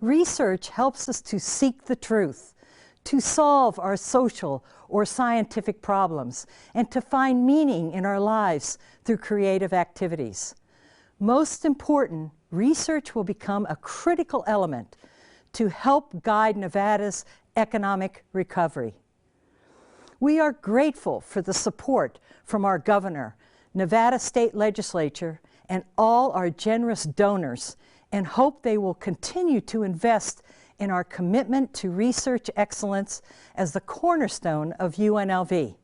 Research helps us to seek the truth, to solve our social or scientific problems, and to find meaning in our lives through creative activities. Most important, research will become a critical element to help guide Nevada's economic recovery. We are grateful for the support from our governor, Nevada State Legislature, and all our generous donors, and hope they will continue to invest in our commitment to research excellence as the cornerstone of UNLV,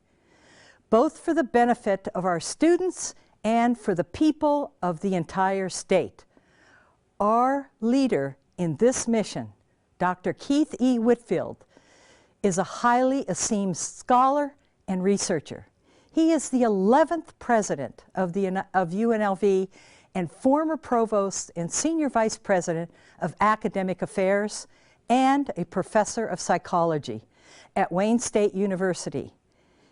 both for the benefit of our students and for the people of the entire state. Our leader in this mission, Dr. Keith E. Whitfield, is a highly esteemed scholar and researcher. He is the 11th president of UNLV and former provost and senior vice president of academic affairs and a professor of psychology at Wayne State University.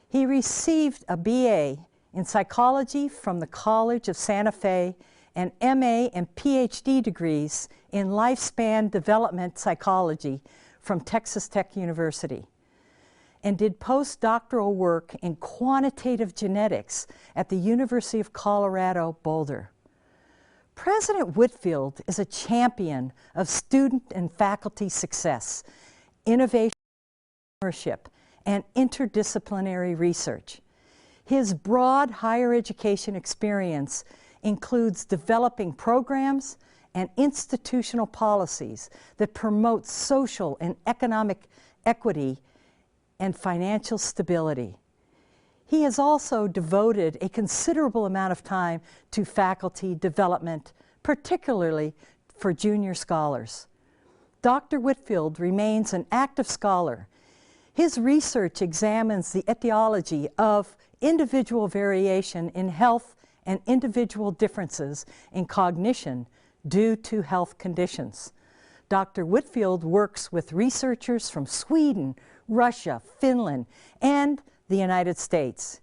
He received a BA in psychology from the College of Santa Fe and MA and PhD degrees in lifespan development psychology from Texas Tech University, and did postdoctoral work in quantitative genetics at the University of Colorado, Boulder. President Whitfield is a champion of student and faculty success, innovation, entrepreneurship, and interdisciplinary research. His broad higher education experience includes developing programs and institutional policies that promote social and economic equity and financial stability. He has also devoted a considerable amount of time to faculty development, particularly for junior scholars. Dr. Whitfield remains an active scholar. His research examines the etiology of individual variation in health and individual differences in cognition due to health conditions. Dr. Whitfield works with researchers from Sweden, Russia, Finland, and the United States.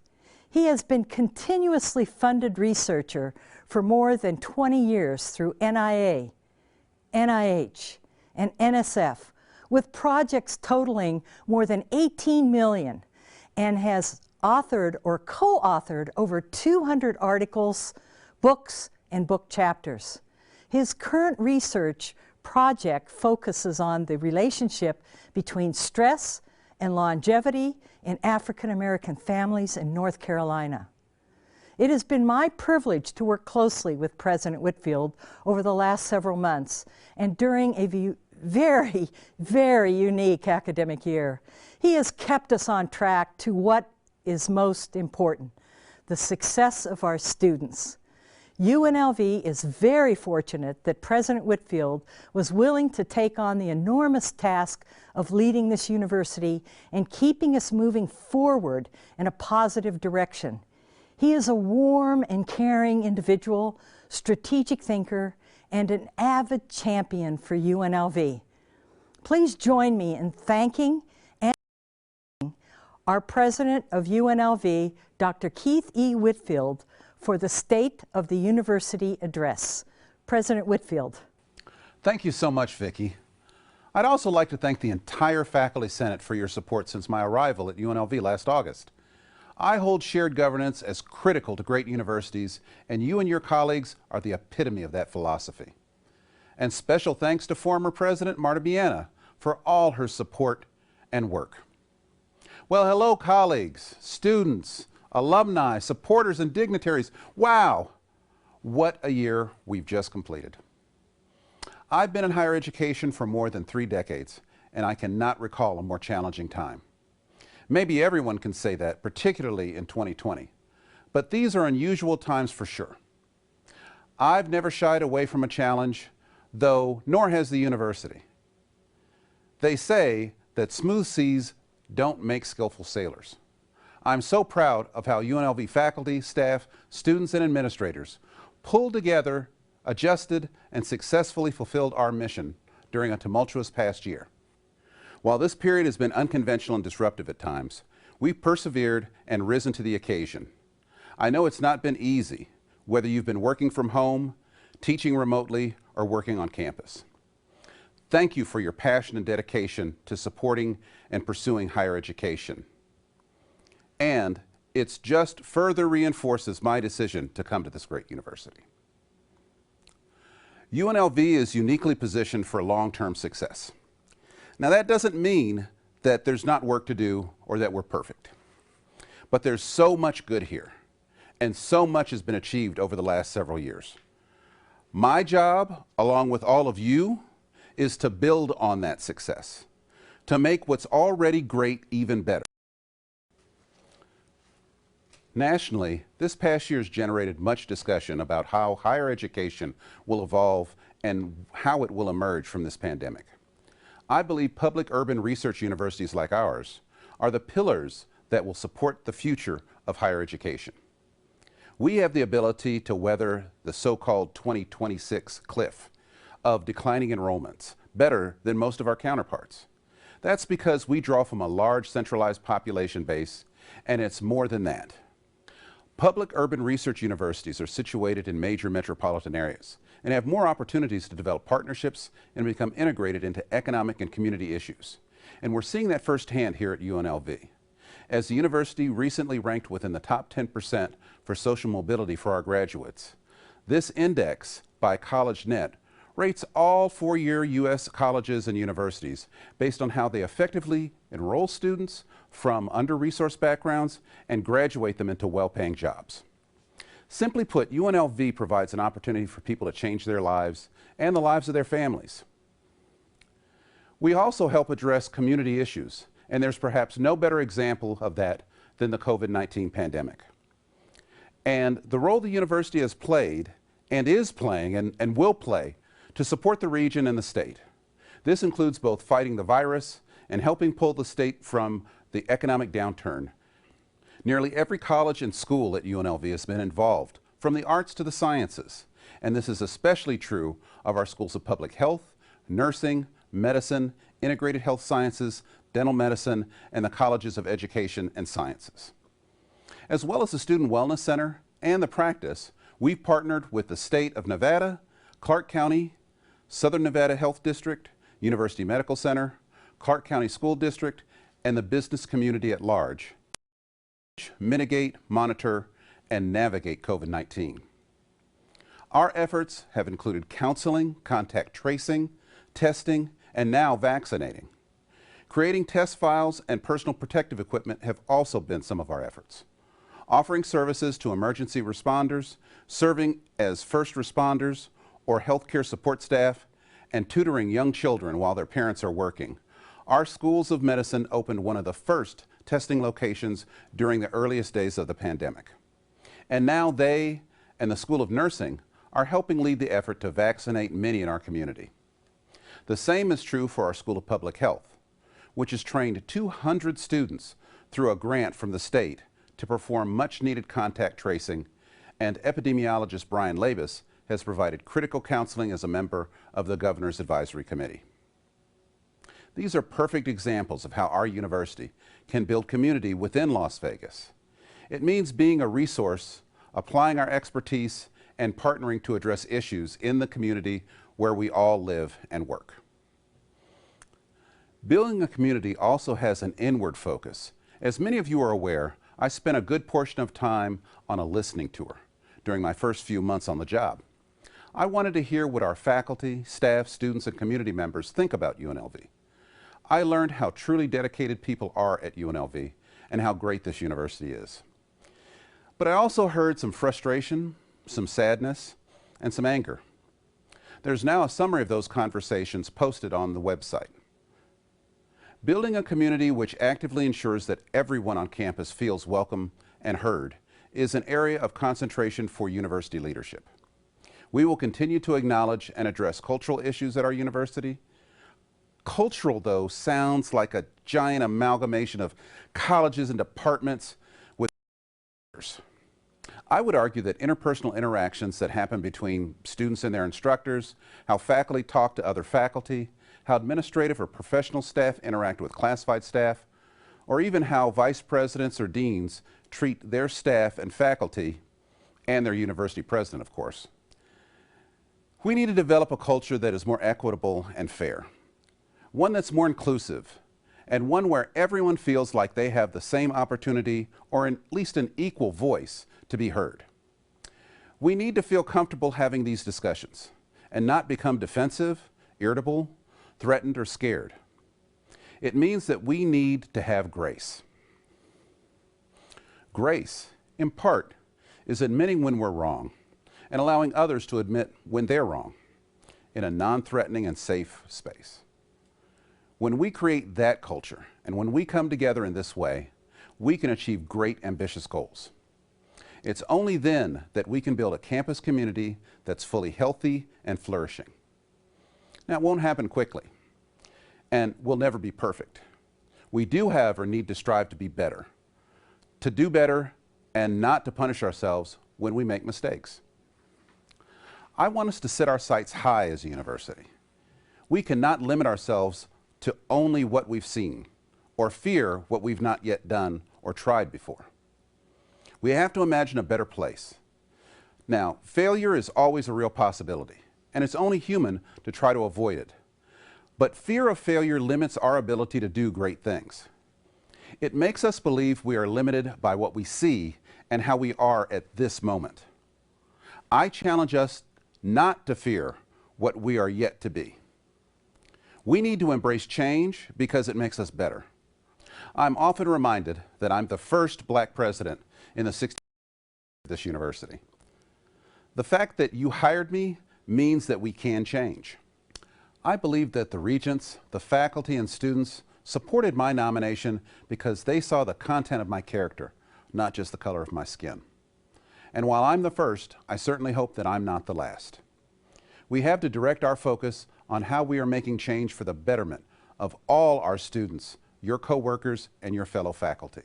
He has been continuously funded researcher for more than 20 years through NIA, NIH, and NSF, with projects totaling more than 18 million, and has authored or co-authored over 200 articles, books, and book chapters. His current research project focuses on the relationship between stress and longevity in African American families in North Carolina. It has been my privilege to work closely with President Whitfield over the last several months and during a very, very unique academic year. He has kept us on track to what is most important, the success of our students. UNLV is very fortunate that President Whitfield was willing to take on the enormous task of leading this university and keeping us moving forward in a positive direction. He is a warm and caring individual, strategic thinker, and an avid champion for UNLV. Please join me in thanking and our President of UNLV, Dr. Keith E. Whitfield, for the State of the University Address. President Whitfield. Thank you so much, Vicki. I'd also like to thank the entire Faculty Senate for your support since my arrival at UNLV last August. I hold shared governance as critical to great universities, and you and your colleagues are the epitome of that philosophy. And special thanks to former President Marta Biena for all her support and work. Well, hello, colleagues, students, alumni, supporters, and dignitaries. Wow, what a year we've just completed. I've been in higher education for more than 3 decades, and I cannot recall a more challenging time. Maybe everyone can say that, particularly in 2020, but these are unusual times for sure. I've never shied away from a challenge, though nor has the university. They say that smooth seas don't make skillful sailors. I'm so proud of how UNLV faculty, staff, students, and administrators pulled together, adjusted, and successfully fulfilled our mission during a tumultuous past year. While this period has been unconventional and disruptive at times, we've persevered and risen to the occasion. I know it's not been easy, whether you've been working from home, teaching remotely, or working on campus. Thank you for your passion and dedication to supporting and pursuing higher education. And it's just further reinforces my decision to come to this great university. UNLV is uniquely positioned for long-term success. Now, that doesn't mean that there's not work to do or that we're perfect. But there's so much good here, and so much has been achieved over the last several years. My job, along with all of you, is to build on that success, to make what's already great even better. Nationally, this past year has generated much discussion about how higher education will evolve and how it will emerge from this pandemic. I believe public urban research universities like ours are the pillars that will support the future of higher education. We have the ability to weather the so-called 2026 cliff of declining enrollments better than most of our counterparts. That's because we draw from a large centralized population base, and it's more than that. Public urban research universities are situated in major metropolitan areas and have more opportunities to develop partnerships and become integrated into economic and community issues. And we're seeing that firsthand here at UNLV. As the university recently ranked within the top 10% for social mobility for our graduates, this index by CollegeNet rates all four-year U.S. colleges and universities based on how they effectively enroll students from under-resourced backgrounds and graduate them into well-paying jobs. Simply put, UNLV provides an opportunity for people to change their lives and the lives of their families. We also help address community issues, and there's perhaps no better example of that than the COVID-19 pandemic. And the role the university has played and is playing and will play to support the region and the state. This includes both fighting the virus and helping pull the state from the economic downturn. Nearly every college and school at UNLV has been involved, from the arts to the sciences, and this is especially true of our schools of public health, nursing, medicine, integrated health sciences, dental medicine, and the colleges of education and sciences. As well as the Student Wellness Center and the practice, we've partnered with the state of Nevada, Clark County, Southern Nevada Health District, University Medical Center, Clark County School District, and the business community at large to mitigate, monitor, and navigate COVID-19. Our efforts have included counseling, contact tracing, testing, and now vaccinating. Creating test files and personal protective equipment have also been some of our efforts. Offering services to emergency responders, serving as first responders or healthcare support staff, and tutoring young children while their parents are working. Our schools of medicine opened one of the first testing locations during the earliest days of the pandemic. And now they and the School of Nursing are helping lead the effort to vaccinate many in our community. The same is true for our School of Public Health, which has trained 200 students through a grant from the state to perform much-needed contact tracing, and epidemiologist Brian Labus has provided critical counseling as a member of the Governor's Advisory Committee. These are perfect examples of how our university can build community within Las Vegas. It means being a resource, applying our expertise, and partnering to address issues in the community where we all live and work. Building a community also has an inward focus. As many of you are aware, I spent a good portion of time on a listening tour during my first few months on the job. I wanted to hear what our faculty, staff, students, and community members think about UNLV. I learned how truly dedicated people are at UNLV and how great this university is. But I also heard some frustration, some sadness, and some anger. There's now a summary of those conversations posted on the website. Building a community which actively ensures that everyone on campus feels welcome and heard is an area of concentration for university leadership. We will continue to acknowledge and address cultural issues at our university. Cultural, though, sounds like a giant amalgamation of colleges and departments with others. I would argue that interpersonal interactions that happen between students and their instructors, how faculty talk to other faculty, how administrative or professional staff interact with classified staff, or even how vice presidents or deans treat their staff and faculty, and their university president, of course. We need to develop a culture that is more equitable and fair. one that's more inclusive, and one where everyone feels like they have the same opportunity or at least an equal voice to be heard. We need to feel comfortable having these discussions and not become defensive, irritable, threatened, or scared. It means that we need to have grace. Grace, in part, is admitting when we're wrong and allowing others to admit when they're wrong in a non-threatening and safe space. When we create that culture and when we come together in this way, we can achieve great ambitious goals. It's only then that we can build a campus community that's fully healthy and flourishing. Now, it won't happen quickly, and we'll never be perfect. We do, however, need to strive to be better, to do better, and not to punish ourselves when we make mistakes. I want us to set our sights high as a university. We cannot limit ourselves to only what we've seen or fear what we've not yet done or tried before. We have to imagine a better place. Now, failure is always a real possibility, and it's only human to try to avoid it. But fear of failure limits our ability to do great things. It makes us believe we are limited by what we see and how we are at this moment. I challenge us not to fear what we are yet to be. We need to embrace change because it makes us better. I'm often reminded that I'm the first black president in the 60s of this university. The fact that you hired me means that we can change. I believe that the regents, the faculty, and students supported my nomination because they saw the content of my character, not just the color of my skin. And while I'm the first, I certainly hope that I'm not the last. We have to direct our focus on how we are making change for the betterment of all our students, your coworkers, and your fellow faculty.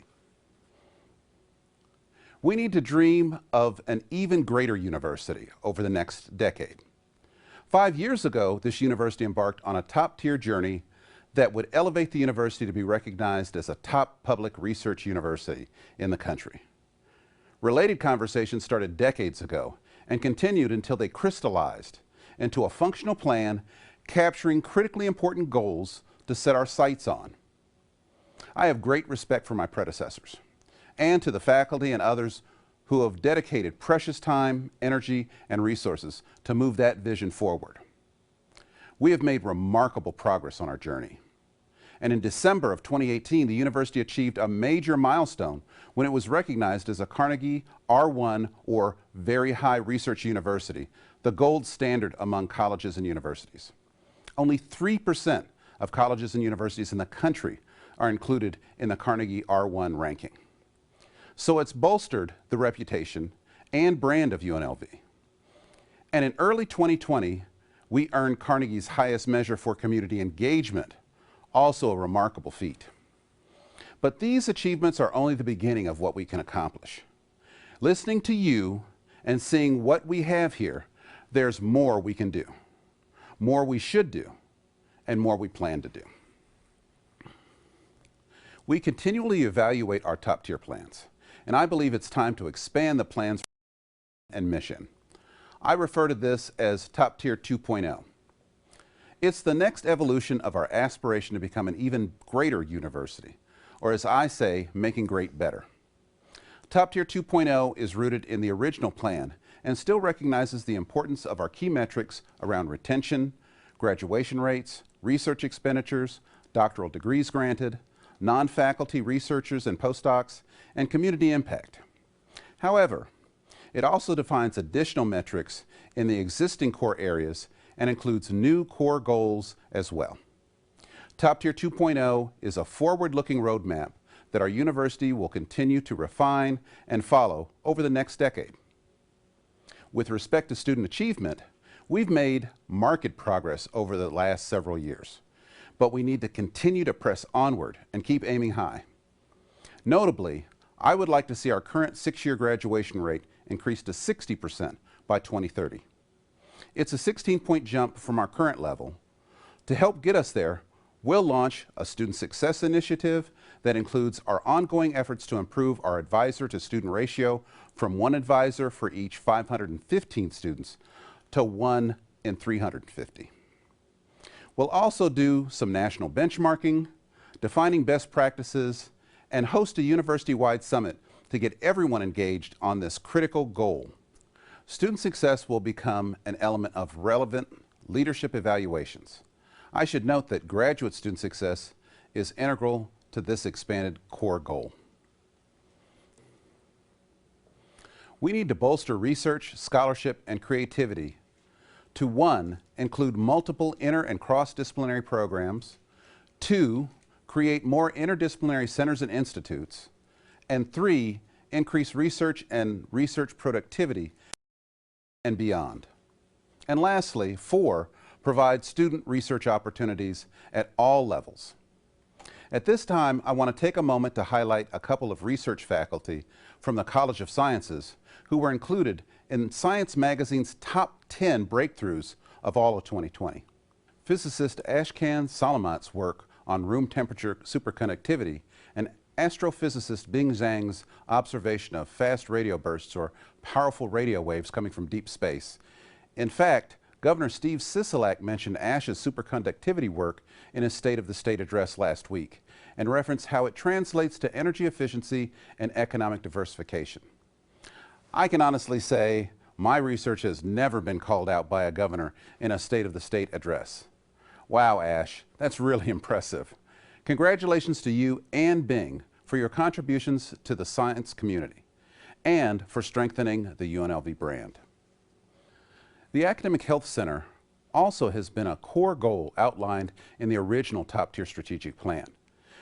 We need to dream of an even greater university over the next decade. 5 years ago, this university embarked on a top-tier journey that would elevate the university to be recognized as a top public research university in the country. Related conversations started decades ago and continued until they crystallized into a functional plan capturing critically important goals to set our sights on. I have great respect for my predecessors and to the faculty and others who have dedicated precious time, energy, and resources to move that vision forward. We have made remarkable progress on our journey. And in December of 2018, the university achieved a major milestone when it was recognized as a Carnegie R1 or Very High Research University, the gold standard among colleges and universities. Only 3% of colleges and universities in the country are included in the Carnegie R1 ranking. So it's bolstered the reputation and brand of UNLV. And in early 2020, we earned Carnegie's highest measure for community engagement, also a remarkable feat. But these achievements are only the beginning of what we can accomplish. Listening to you and seeing what we have here, there's more we can do, more we should do, and more we plan to do. We continually evaluate our top-tier plans, and I believe it's time to expand the plan's and mission. I refer to this as Top Tier 2.0. It's the next evolution of our aspiration to become an even greater university, or as I say, making great better. Top Tier 2.0 is rooted in the original plan and still recognizes the importance of our key metrics around retention, graduation rates, research expenditures, doctoral degrees granted, non-faculty researchers and postdocs, and community impact. However, it also defines additional metrics in the existing core areas and includes new core goals as well. Top Tier 2.0 is a forward-looking roadmap that our university will continue to refine and follow over the next decade. With respect to student achievement, we've made marked progress over the last several years, but we need to continue to press onward and keep aiming high. Notably, I would like to see our current 6-year graduation rate increase to 60% by 2030. It's a 16-point jump from our current level. To help get us there, we'll launch a student success initiative that includes our ongoing efforts to improve our advisor-to-student ratio from 1 advisor for each 515 students to 1 in 350. We'll also do some national benchmarking, defining best practices, and host a university-wide summit to get everyone engaged on this critical goal. Student success will become an element of relevant leadership evaluations. I should note that graduate student success is integral to this expanded core goal. We need to bolster research, scholarship, and creativity to 1, include multiple inter and cross-disciplinary programs, 2, create more interdisciplinary centers and institutes, and 3, increase research and research productivity and beyond. And lastly, 4, provide student research opportunities at all levels. At this time, I want to take a moment to highlight a couple of research faculty from the College of Sciences who were included in Science Magazine's top 10 breakthroughs of all of 2020. Physicist Ashkan Salamat's work on room temperature superconductivity and astrophysicist Bing Zhang's observation of fast radio bursts or powerful radio waves coming from deep space. In fact, Governor Steve Sisolak mentioned Ash's superconductivity work in his State of the State address last week and referenced how it translates to energy efficiency and economic diversification. I can honestly say my research has never been called out by a governor in a State of the State address. Wow, Ash, that's really impressive. Congratulations to you and Bing for your contributions to the science community and for strengthening the UNLV brand. The Academic Health Center also has been a core goal outlined in the original top-tier strategic plan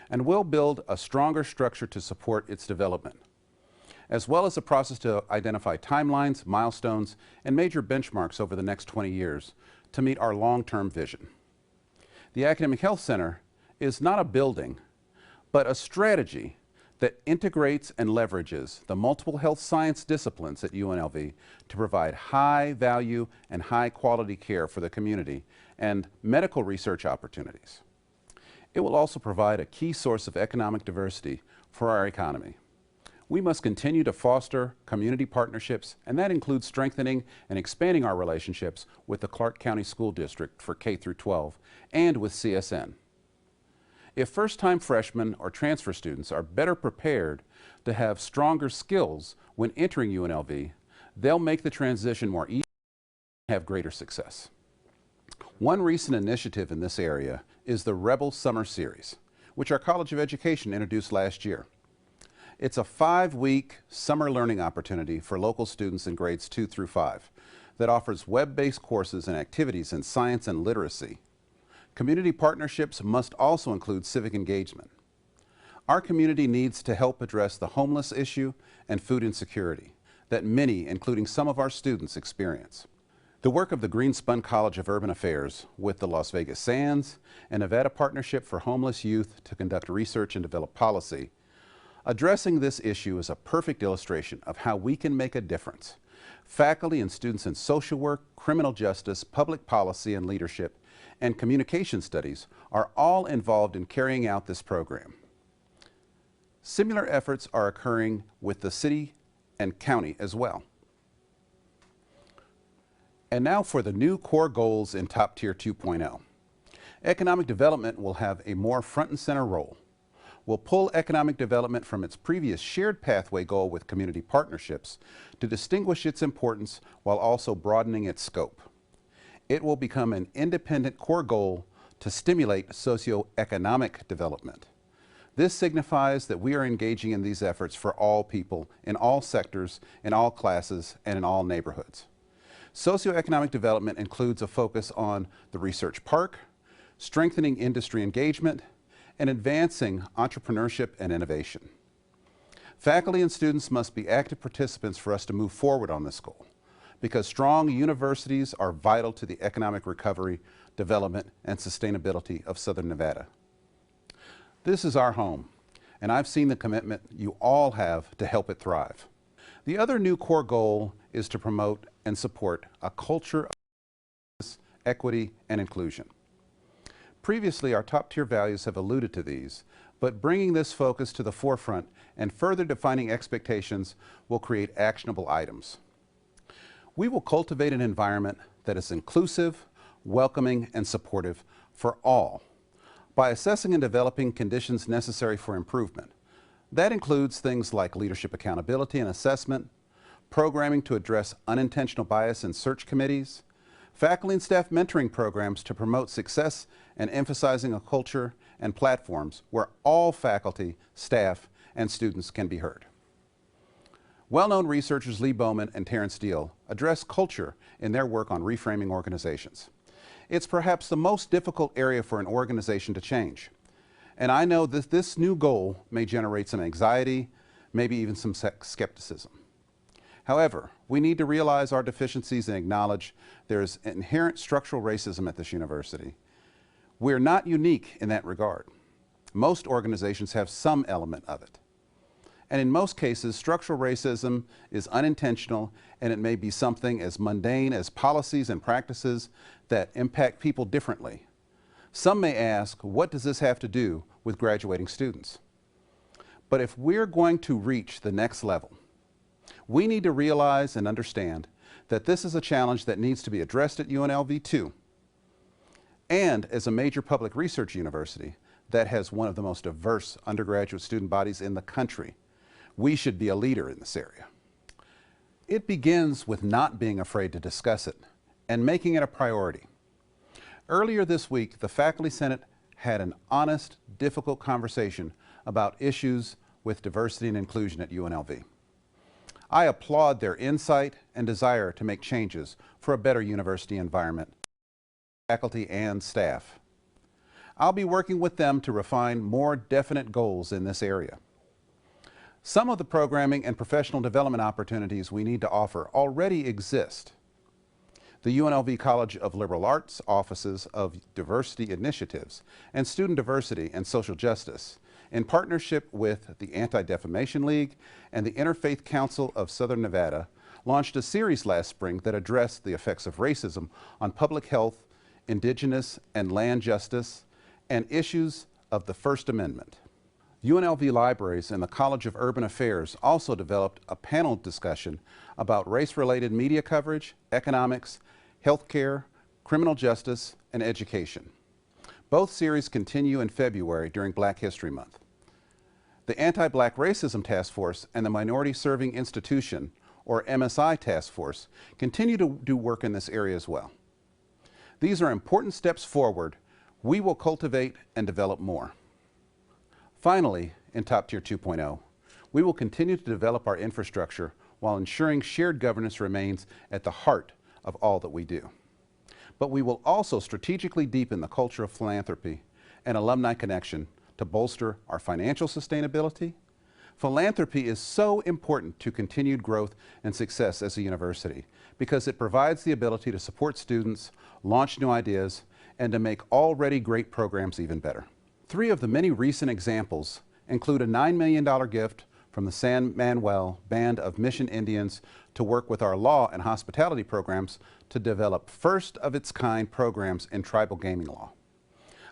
and will build a stronger structure to support its development, as well as a process to identify timelines, milestones, and major benchmarks over the next 20 years to meet our long-term vision. The Academic Health Center is not a building, but a strategy that integrates and leverages the multiple health science disciplines at UNLV to provide high value and high quality care for the community and medical research opportunities. It will also provide a key source of economic diversity for our economy. We must continue to foster community partnerships, and that includes strengthening and expanding our relationships with the Clark County School District for K through 12 and with CSN. If first-time freshmen or transfer students are better prepared to have stronger skills when entering UNLV, they'll make the transition more easy and have greater success. One recent initiative in this area is the Rebel Summer Series, which our College of Education introduced last year. It's a 5-week summer learning opportunity for local students in grades 2 through 5 that offers web-based courses and activities in science and literacy. Community partnerships must also include civic engagement. Our community needs to help address the homeless issue and food insecurity that many, including some of our students, experience. The work of the Greenspun College of Urban Affairs with the Las Vegas Sands and Nevada Partnership for Homeless Youth to conduct research and develop policy. Addressing this issue is a perfect illustration of how we can make a difference. Faculty and students in social work, criminal justice, public policy and leadership, and communication studies are all involved in carrying out this program. Similar efforts are occurring with the city and county as well. And now for the new core goals in Top Tier 2.0. Economic development will have a more front and center role. We'll pull economic development from its previous shared pathway goal with community partnerships to distinguish its importance while also broadening its scope. It will become an independent core goal to stimulate socioeconomic development. This signifies that we are engaging in these efforts for all people, in all sectors, in all classes, and in all neighborhoods. Socioeconomic development includes a focus on the research park, strengthening industry engagement, and advancing entrepreneurship and innovation. Faculty and students must be active participants for us to move forward on this goal, because strong universities are vital to the economic recovery, development, and sustainability of Southern Nevada. This is our home, and I've seen the commitment you all have to help it thrive. The other new core goal is to promote and support a culture of equity and inclusion. Previously, our top-tier values have alluded to these, but bringing this focus to the forefront and further defining expectations will create actionable items. We will cultivate an environment that is inclusive, welcoming, and supportive for all by assessing and developing conditions necessary for improvement. That includes things like leadership accountability and assessment, programming to address unintentional bias in search committees, faculty and staff mentoring programs to promote success and emphasizing a culture and platforms where all faculty, staff, and students can be heard. Well-known researchers Lee Bowman and Terrence Deal address culture in their work on reframing organizations. It's perhaps the most difficult area for an organization to change. And I know that this new goal may generate some anxiety, maybe even some skepticism. However, we need to realize our deficiencies and acknowledge there is inherent structural racism at this university. We're not unique in that regard. Most organizations have some element of it. And in most cases, structural racism is unintentional, and it may be something as mundane as policies and practices that impact people differently. Some may ask, what does this have to do with graduating students? But if we're going to reach the next level, we need to realize and understand that this is a challenge that needs to be addressed at UNLV too. And as a major public research university that has one of the most diverse undergraduate student bodies in the country, we should be a leader in this area. It begins with not being afraid to discuss it and making it a priority. Earlier this week, the Faculty Senate had an honest, difficult conversation about issues with diversity and inclusion at UNLV. I applaud their insight and desire to make changes for a better university environment, faculty and staff. I'll be working with them to refine more definite goals in this area. Some of the programming and professional development opportunities we need to offer already exist. The UNLV College of Liberal Arts offices of diversity initiatives and student diversity and social justice, in partnership with the Anti-Defamation League and the Interfaith Council of Southern Nevada, launched a series last spring that addressed the effects of racism on public health, indigenous and land justice, and issues of the First Amendment. UNLV Libraries and the College of Urban Affairs also developed a panel discussion about race-related media coverage, economics, healthcare, criminal justice, and education. Both series continue in February during Black History Month. The Anti-Black Racism Task Force and the Minority Serving Institution, or MSI Task Force, continue to do work in this area as well. These are important steps forward. We will cultivate and develop more. Finally, in Top Tier 2.0, we will continue to develop our infrastructure while ensuring shared governance remains at the heart of all that we do. But we will also strategically deepen the culture of philanthropy and alumni connection to bolster our financial sustainability. Philanthropy is so important to continued growth and success as a university because it provides the ability to support students, launch new ideas, and to make already great programs even better. 3 of the many recent examples include a $9 million gift from the San Manuel Band of Mission Indians to work with our law and hospitality programs to develop first-of-its-kind programs in tribal gaming law.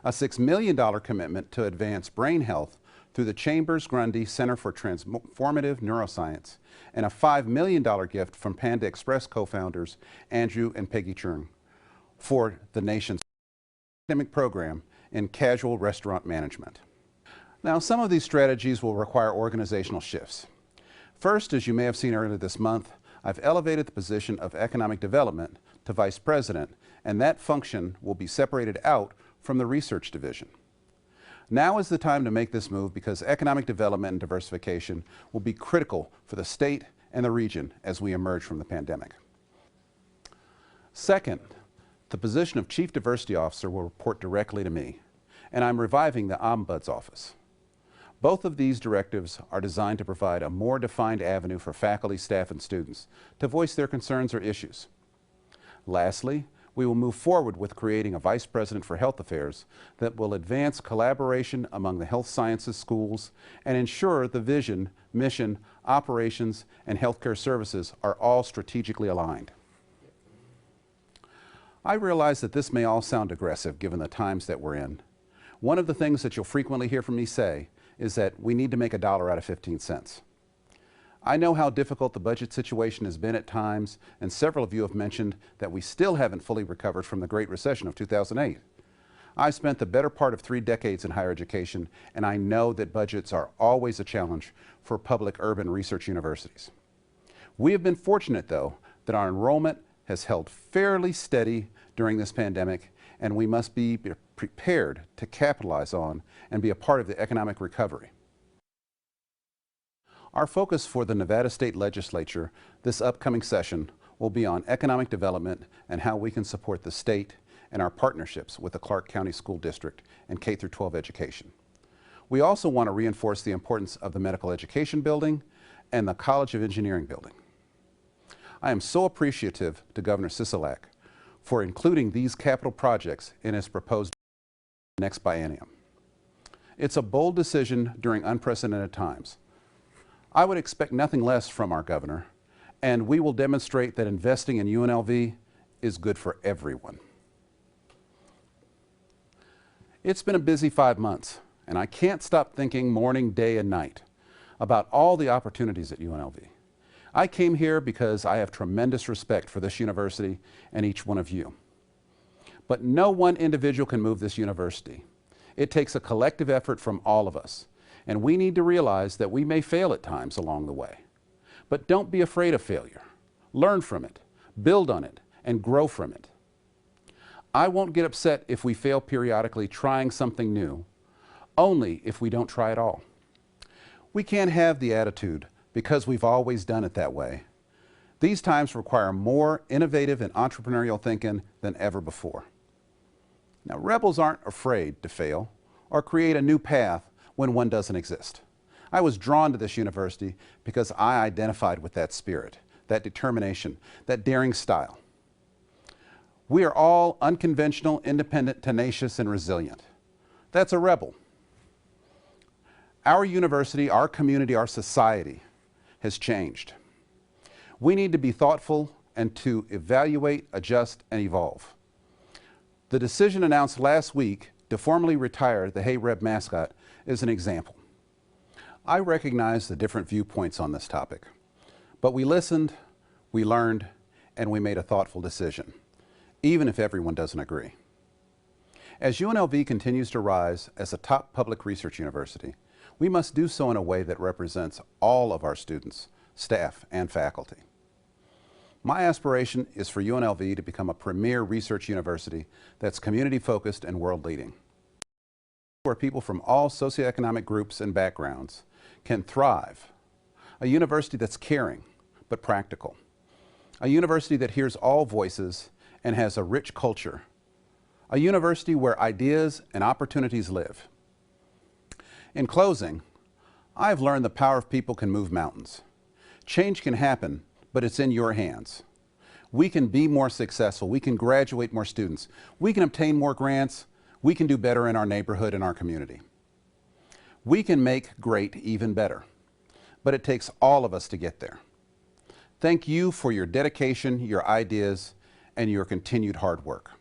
A $6 million commitment to advance brain health through the Chambers-Grundy Center for Transformative Neuroscience, and a $5 million gift from Panda Express co-founders Andrew and Peggy Chung for the nation's academic program in casual restaurant management. Now, some of these strategies will require organizational shifts. First, as you may have seen earlier this month, I've elevated the position of economic development to vice president, and that function will be separated out from the research division. Now is the time to make this move because economic development and diversification will be critical for the state and the region as we emerge from the pandemic. Second, the position of Chief Diversity Officer will report directly to me, and I'm reviving the Ombuds Office. Both of these directives are designed to provide a more defined avenue for faculty, staff, and students to voice their concerns or issues. Lastly, we will move forward with creating a Vice President for Health Affairs that will advance collaboration among the health sciences schools and ensure the vision, mission, operations, and healthcare services are all strategically aligned. I realize that this may all sound aggressive given the times that we're in. One of the things that you'll frequently hear from me say is that we need to make a dollar out of 15 cents. I know how difficult the budget situation has been at times, and several of you have mentioned that we still haven't fully recovered from the Great Recession of 2008. I spent the better part of 3 decades in higher education, and I know that budgets are always a challenge for public urban research universities. We have been fortunate, though, that our enrollment has held fairly steady during this pandemic, and we must be prepared to capitalize on and be a part of the economic recovery. Our focus for the Nevada State Legislature this upcoming session will be on economic development and how we can support the state and our partnerships with the Clark County School District and K-12 education. We also want to reinforce the importance of the Medical Education Building and the College of Engineering Building. I am so appreciative to Governor Sisolak for including these capital projects in his proposed next biennium. It's a bold decision during unprecedented times. I would expect nothing less from our governor, and we will demonstrate that investing in UNLV is good for everyone. It's been a busy 5 months, and I can't stop thinking morning, day, and night about all the opportunities at UNLV. I came here because I have tremendous respect for this university and each one of you. But no one individual can move this university. It takes a collective effort from all of us, and we need to realize that we may fail at times along the way. But don't be afraid of failure. Learn from it, build on it, and grow from it. I won't get upset if we fail periodically trying something new, only if we don't try at all. We can't have the attitude because we've always done it that way. These times require more innovative and entrepreneurial thinking than ever before. Now, rebels aren't afraid to fail or create a new path when one doesn't exist. I was drawn to this university because I identified with that spirit, that determination, that daring style. We are all unconventional, independent, tenacious, and resilient. That's a rebel. Our university, our community, our society has changed. We need to be thoughtful and to evaluate, adjust, and evolve. The decision announced last week to formally retire the Hey Reb mascot is an example. I recognize the different viewpoints on this topic, but we listened, we learned, and we made a thoughtful decision, even if everyone doesn't agree. As UNLV continues to rise as a top public research university, we must do so in a way that represents all of our students, staff, and faculty. My aspiration is for UNLV to become a premier research university that's community-focused and world-leading, where people from all socioeconomic groups and backgrounds can thrive, a university that's caring but practical, a university that hears all voices and has a rich culture, a university where ideas and opportunities live. In closing, I've learned the power of people can move mountains. Change can happen, but it's in your hands. We can be more successful. We can graduate more students. We can obtain more grants. We can do better in our neighborhood and our community. We can make great even better, but it takes all of us to get there. Thank you for your dedication, your ideas, and your continued hard work.